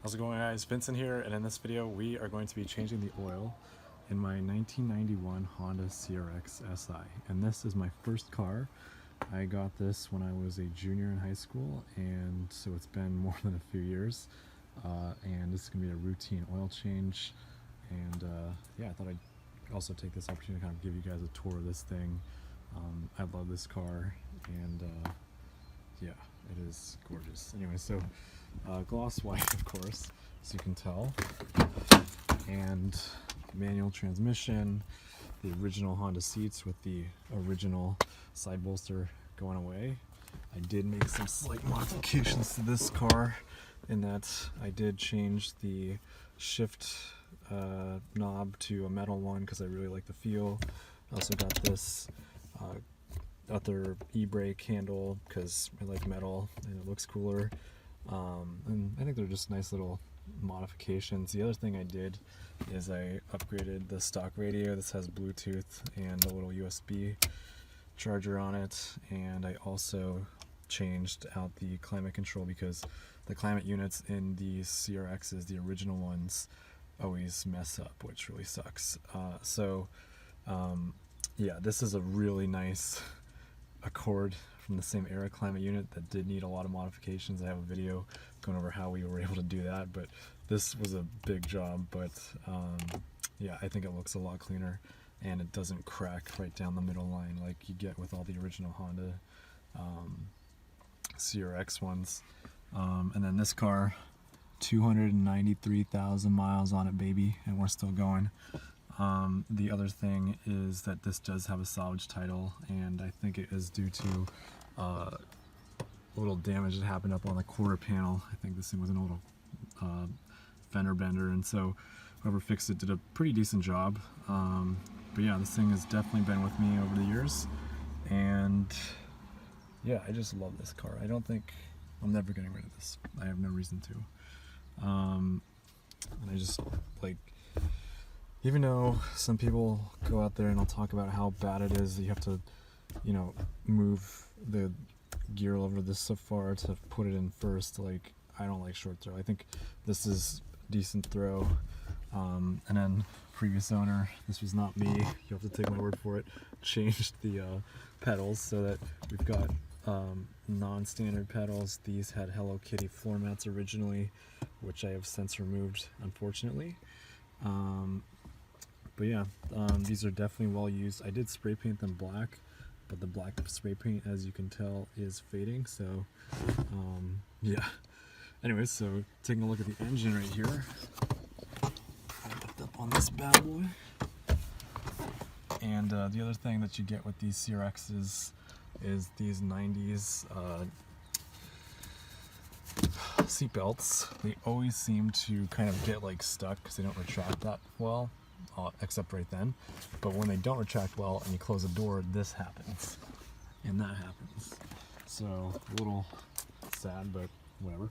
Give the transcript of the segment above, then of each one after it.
How's it going, guys? Vincent here, and in this video we are going to be changing the oil in my 1991 Honda CRX Si. And this is my first car. I got this when I was a junior in high school, and so it's been more than a few years. And this is going to be a routine oil change. And yeah, I thought I'd also take this opportunity to kind of give you guys a tour of this thing. I love this car, and yeah, it is gorgeous. Anyway, so gloss white, of course, as you can tell, and manual transmission, the original Honda seats with the original side bolster going away. I did make some slight modifications to this car in that I did change the shift knob to a metal one because I really like the feel. I also got this other e-brake handle because I like metal and it looks cooler. And I think they're just nice little modifications. The other thing I did is I upgraded the stock radio. This has Bluetooth and a little USB charger on it, and I also changed out the climate control because the climate units in the CRXs, the original ones, always mess up, which really sucks. Yeah, this is a really nice Accord from the same era climate unit that did need a lot of modifications. I have a video going over how we were able to do that, but this was a big job. But yeah, I think it looks a lot cleaner, and it doesn't crack right down the middle line like you get with all the original Honda CRX ones. And then this car, 293,000 miles on it, baby, and we're still going. The other thing is that this does have a salvage title, and I think it is due to a little damage that happened up on the quarter panel. I think this thing was in a little fender bender, and so whoever fixed it did a pretty decent job. But yeah, this thing has definitely been with me over the years, and yeah, I just love this car. I don't think I'm never getting rid of this. I have no reason to. And I just like, even though some people go out there and they'll talk about how bad it is that you have to, you know, move the gear over this so far to put it in first, like, I don't like short throw. I think this is decent throw. And then previous owner, this was not me, you have to take my word for it, changed the pedals so that we've got non-standard pedals. These had Hello Kitty floor mats originally, which I have since removed, unfortunately. But yeah, these are definitely well used. I did spray paint them black, but the black spray paint, as you can tell, is fading, so yeah. Anyways, so taking a look at the engine right here. I'll lift up on this bad boy. And the other thing that you get with these CRXs is these 90s seat belts. They always seem to kind of get like stuck because they don't retract that well, except right then. But when they don't retract well and you close the door, this happens, and that happens. So a little sad, but whatever.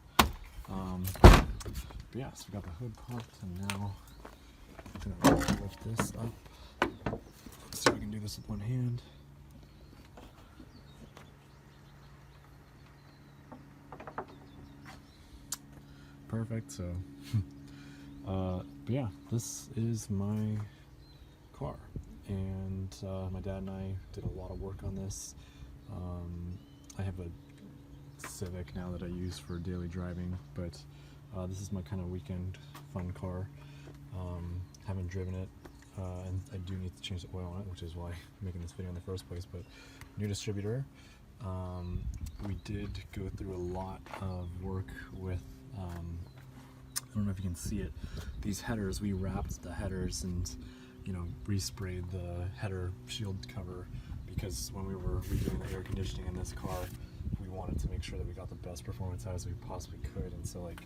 But yeah, so we got the hood popped, and now I'm gonna lift this up. Let's see if we can do this with one hand. Perfect. So but yeah, this is my car, and my dad and I did a lot of work on this. I have a Civic now that I use for daily driving, but this is my kind of weekend fun car. Haven't driven it, and I do need to change the oil on it, which is why I'm making this video in the first place. But new distributor. We did go through a lot of work with I don't know if you can see it, these headers. We wrapped the headers and, you know, resprayed the header shield cover because when we were redoing the air conditioning in this car, we wanted to make sure that we got the best performance out as we possibly could. And so, like,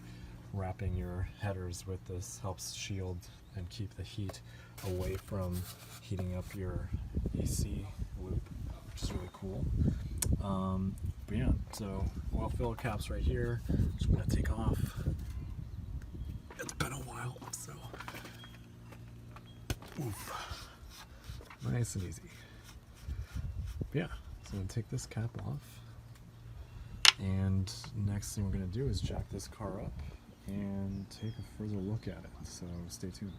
wrapping your headers with this helps shield and keep the heat away from heating up your AC loop, which is really cool. But yeah, so oil filler caps right here, which I'm gonna take off. It's been a while, so oof. Nice and easy. But yeah, so I'm gonna take this cap off, and next thing we're gonna do is jack this car up and take a further look at it, so stay tuned.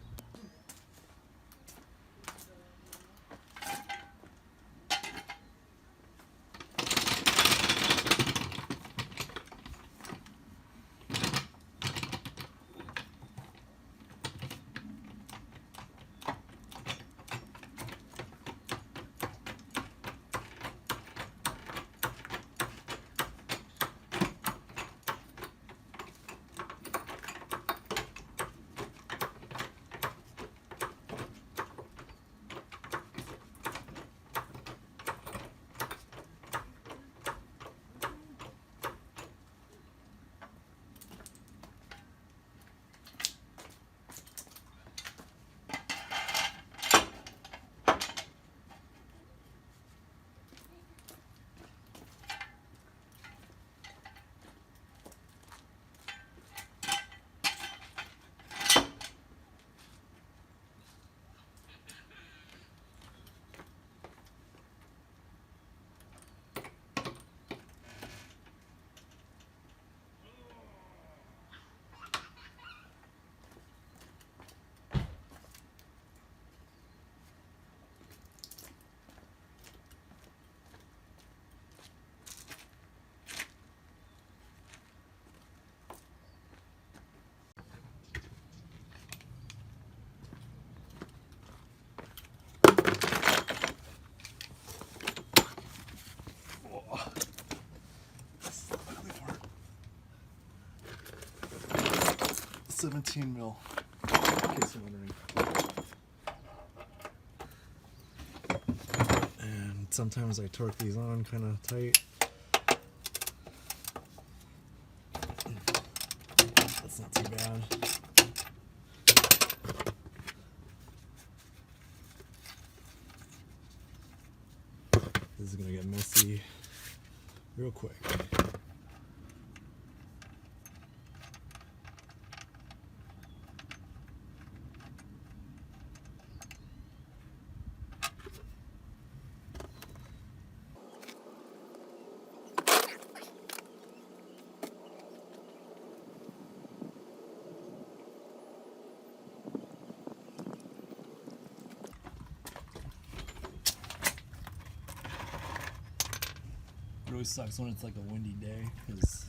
This is the ugly part. 17 mil, in case you're wondering. And sometimes I torque these on kind of tight. That's not too bad. This is gonna get messy real quick. It always sucks when it's like a windy day, because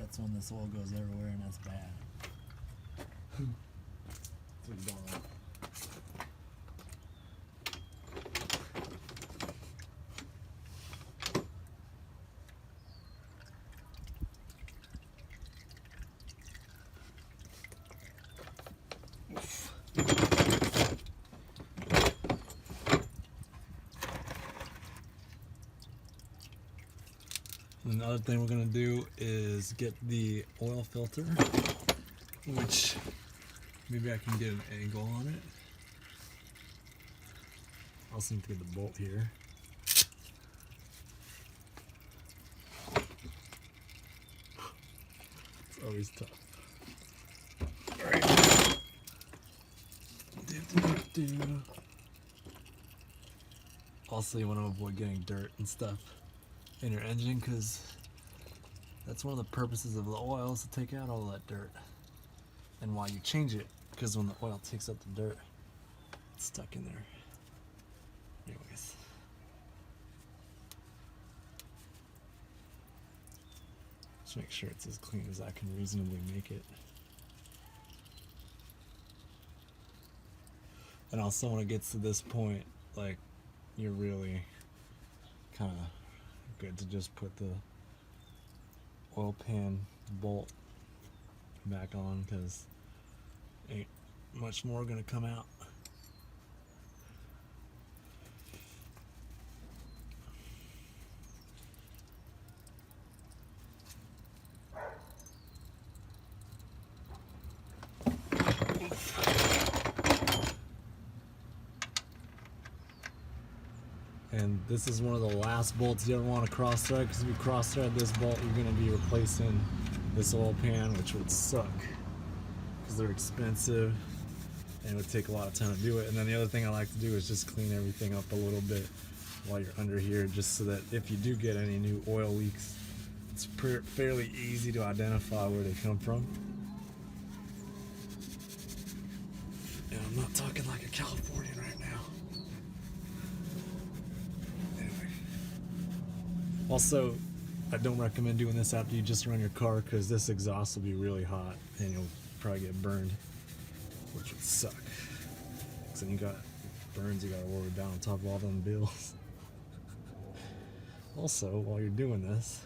that's when this oil goes everywhere and that's bad. It's like ball. Another thing we're going to do is get the oil filter, which maybe I can get an angle on it. I also need to get the bolt here. It's always tough. Alright. Also, you want to avoid getting dirt and stuff in your engine, because that's one of the purposes of the oil, is to take out all that dirt, and why you change it, because when the oil takes out the dirt, it's stuck in there. Anyways, just make sure it's as clean as I can reasonably make it. And also, when it gets to this point, like, you're really kind of good to just put the oil pan bolt back on, because ain't much more gonna come out. And this is one of the last bolts you ever want to cross thread, because if you cross thread this bolt, you're going to be replacing this oil pan, which would suck because they're expensive and it would take a lot of time to do it. And then the other thing I like to do is just clean everything up a little bit while you're under here, just so that if you do get any new oil leaks, it's fairly easy to identify where they come from. I'm not talking like a Californian right now. Anyway. Also, I don't recommend doing this after you just run your car because this exhaust will be really hot and you'll probably get burned, which would suck. Because then you got burns you gotta worry about on top of all them bills. Also, while you're doing this,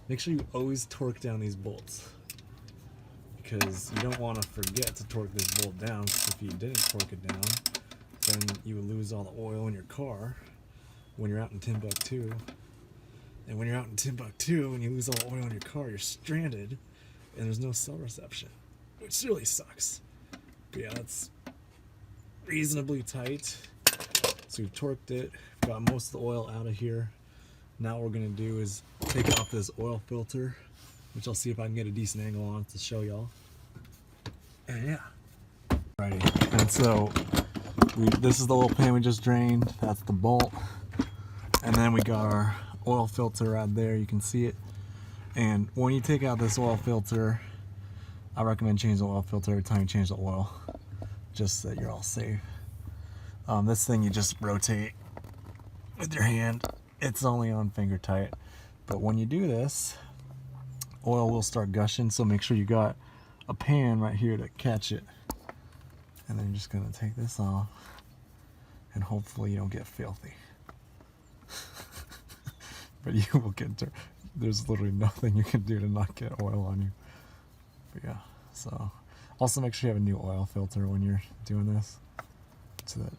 make sure you always torque down these bolts. Because you don't want to forget to torque this bolt down, because if you didn't torque it down, then you would lose all the oil in your car when you're out in Timbuktu. And when you're out in Timbuktu and you lose all the oil in your car, you're stranded and there's no cell reception, which really sucks. But yeah, it's reasonably tight. So we've torqued it, got most of the oil out of here. Now what we're gonna do is take off this oil filter, which I'll see if I can get a decent angle on to show y'all. And yeah. Alrighty, and so this is the little pan we just drained, that's the bolt. And then we got our oil filter right there, you can see it. And when you take out this oil filter, I recommend changing the oil filter every time you change the oil, just so that you're all safe. This thing you just rotate with your hand. It's only on finger tight, but when you do this, oil will start gushing, so make sure you got a pan right here to catch it. And then you're just gonna take this off, and hopefully you don't get filthy. But you will get dirt. There's literally nothing you can do to not get oil on you. But yeah, so also make sure you have a new oil filter when you're doing this, so that,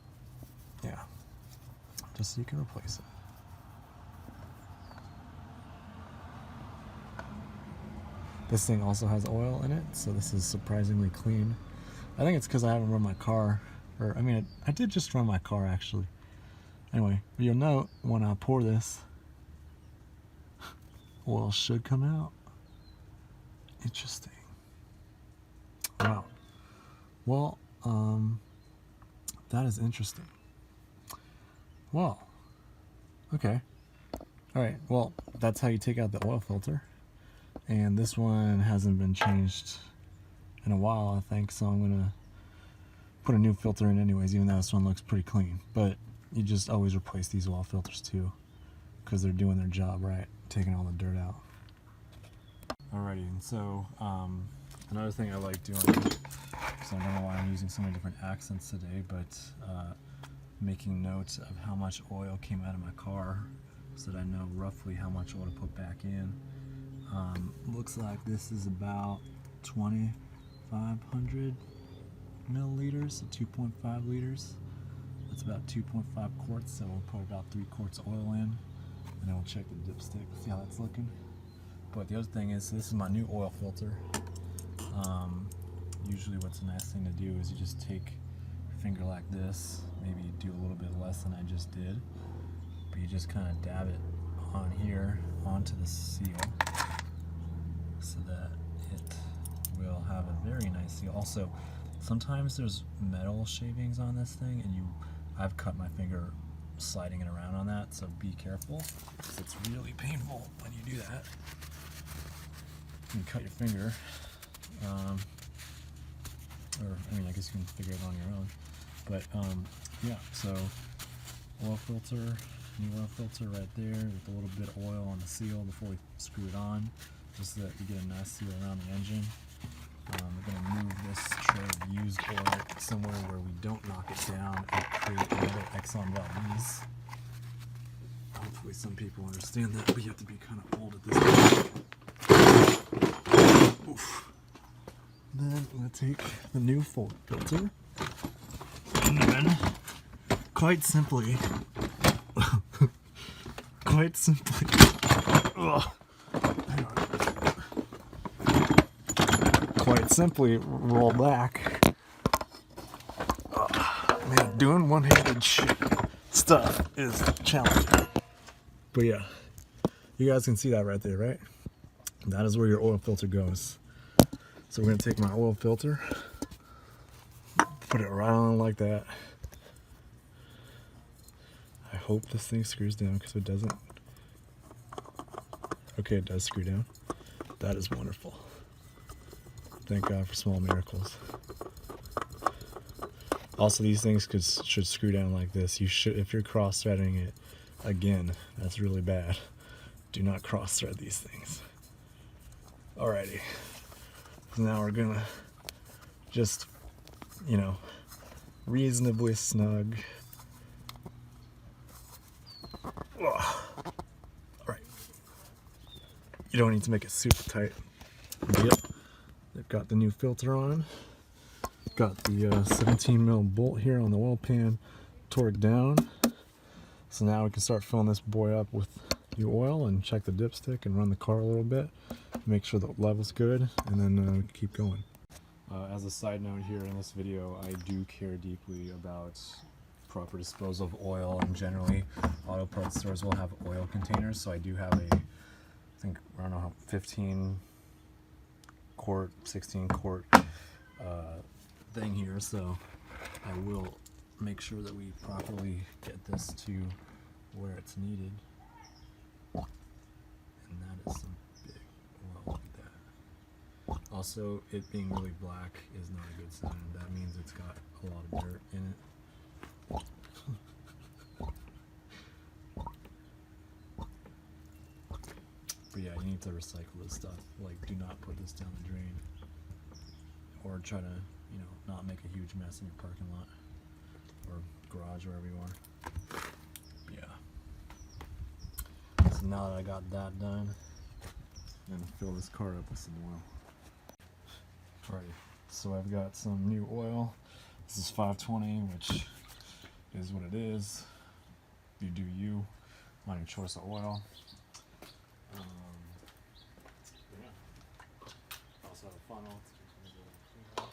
yeah, just so you can replace it. This thing also has oil in it, so this is surprisingly clean. I think it's because I haven't run my car, or I mean, I did just run my car actually. Anyway, you'll note when I pour this, oil should come out. Interesting. Wow. Well, that is interesting. Well, okay. All right, well, that's how you take out the oil filter. And this one hasn't been changed in a while, I think, so I'm gonna put a new filter in anyways, even though this one looks pretty clean. But you just always replace these oil filters too, because they're doing their job right, taking all the dirt out. Alrighty, and so another thing I like doing, so I don't know why I'm using so many different accents today, but making notes of how much oil came out of my car so that I know roughly how much oil to put back in. Looks like this is about 2,500 milliliters, so 2.5 liters. That's about 2.5 quarts, so we'll put about 3 quarts of oil in, and then we'll check the dipstick, see how that's looking. But the other thing is, so this is my new oil filter. Usually what's a nice thing to do is you just take your finger like this, maybe you do a little bit less than I just did, but you just kind of dab it on here onto the seal so that it will have a very nice seal. Also, sometimes there's metal shavings on this thing, and I've cut my finger sliding it around on that, so be careful, because it's really painful when you do that. You can cut your finger, or I mean, I guess you can figure it on your own. But yeah, so oil filter, new oil filter right there with a little bit of oil on the seal before we screw it on, just so that you get a nice seal around the engine. We're going to move this tray of used oil somewhere where we don't knock it down and create another Exxon Valdez. Hopefully some people understand that, but you have to be kind of old at this point. Oof. Then I'm going to take the new filter, and then quite simply, roll back. Man, doing one-handed stuff is challenging. But yeah, you guys can see that right there, right? That is where your oil filter goes. So we're gonna take my oil filter, put it right on like that. I hope this thing screws down, because if it doesn't, okay, it does screw down. That is wonderful. Thank God for small miracles. Also, these things should screw down like this. You should, if you're cross-threading it, again, that's really bad. Do not cross-thread these things. Alrighty, so now we're gonna just, you know, reasonably snug. Alright, you don't need to make it super tight. Yep, they've got the new filter on. Got the 17 mil bolt here on the oil pan torqued down. So now we can start filling this boy up with new oil and check the dipstick and run the car a little bit. Make sure the level's good, and then keep going. As a side note here in this video, I do care deeply about proper disposal of oil, and generally auto parts stores will have oil containers. So I do have a, I think, I don't know how, 15 quart, 16 quart thing here, so I will make sure that we properly get this to where it's needed. And that is some big oil. Look at that. Also, it being really black is not a good sign. That means it's got a lot of dirt in it. But yeah, you need to recycle this stuff. Like, do not put this down the drain, or try to, you know, not make a huge mess in your parking lot or garage, wherever you are. Yeah. So now that I got that done, I'm gonna fill this car up with some oil. Alright, so I've got some new oil. This is 520, which is what it is. You do you on your choice of oil. Yeah. Also have a funnel. And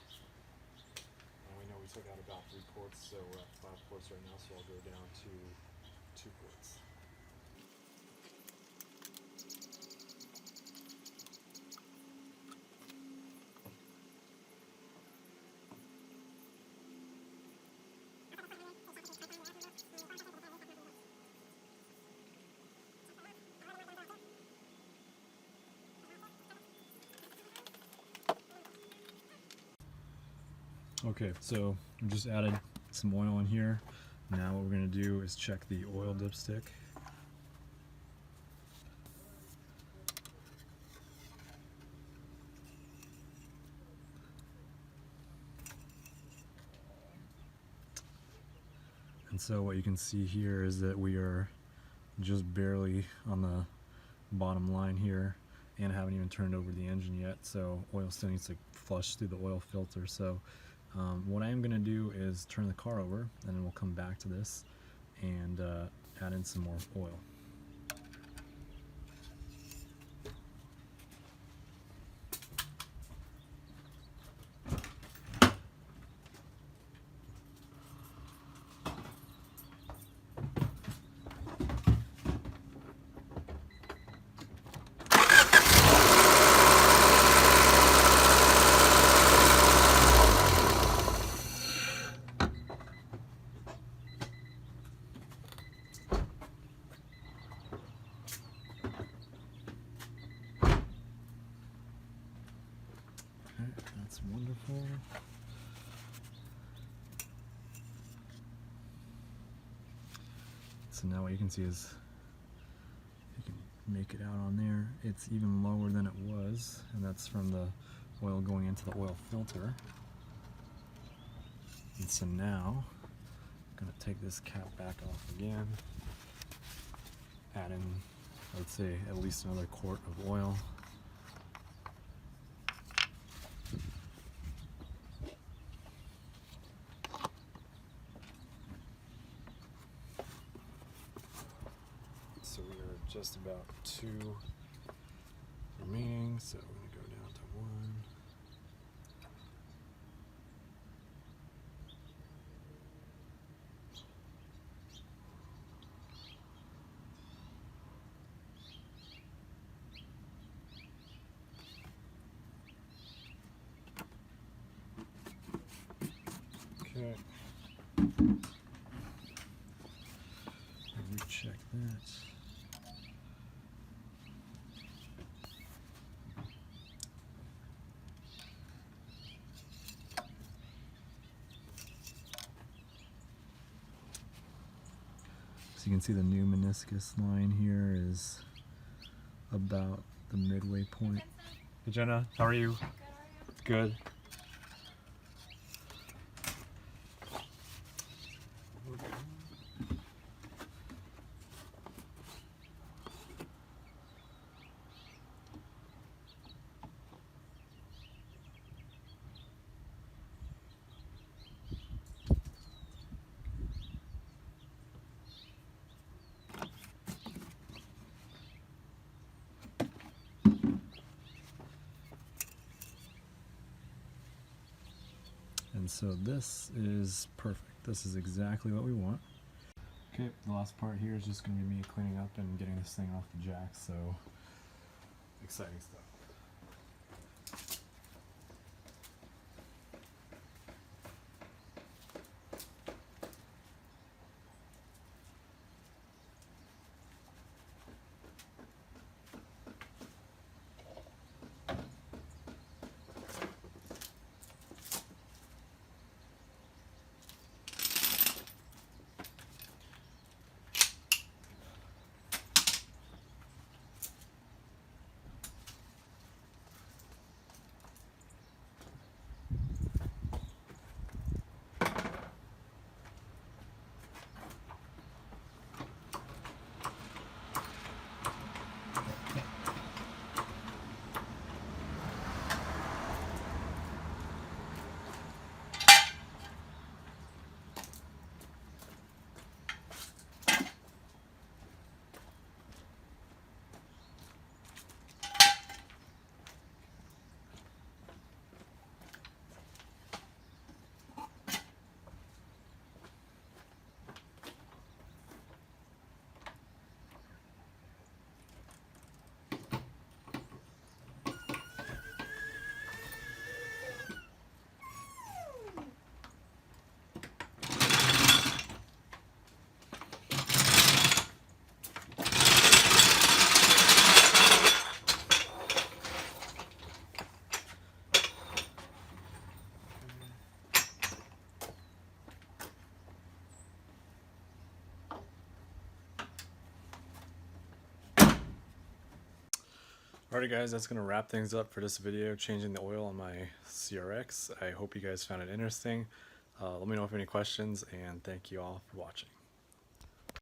we know we took out about 3 quarts, so we're at 5 quarts right now, so I'll go down to 2 quarts. Okay, so we just added some oil in here. Now what we're going to do is check the oil dipstick. And so what you can see here is that we are just barely on the bottom line here, and haven't even turned over the engine yet, so oil still needs to flush through the oil filter. So what I am going to do is turn the car over, and then we'll come back to this and add in some more oil. That's wonderful. So now what you can see is, you can make it out on there. It's even lower than it was, and that's from the oil going into the oil filter. And so now, I'm going to take this cap back off again, add in, let's say, at least another quart of oil. So we are just about 2 remaining, so we're going to go down to 1. Okay. Recheck that. So you can see the new meniscus line here is about the midway point. Hey Jenna, how are you? Good. And so this is perfect. This is exactly what we want. Okay, the last part here is just going to be me cleaning up and getting this thing off the jack, so exciting stuff. Alrighty guys, that's going to wrap things up for this video, changing the oil on my CRX. I hope you guys found it interesting. Let me know if you have any questions, and thank you all for watching.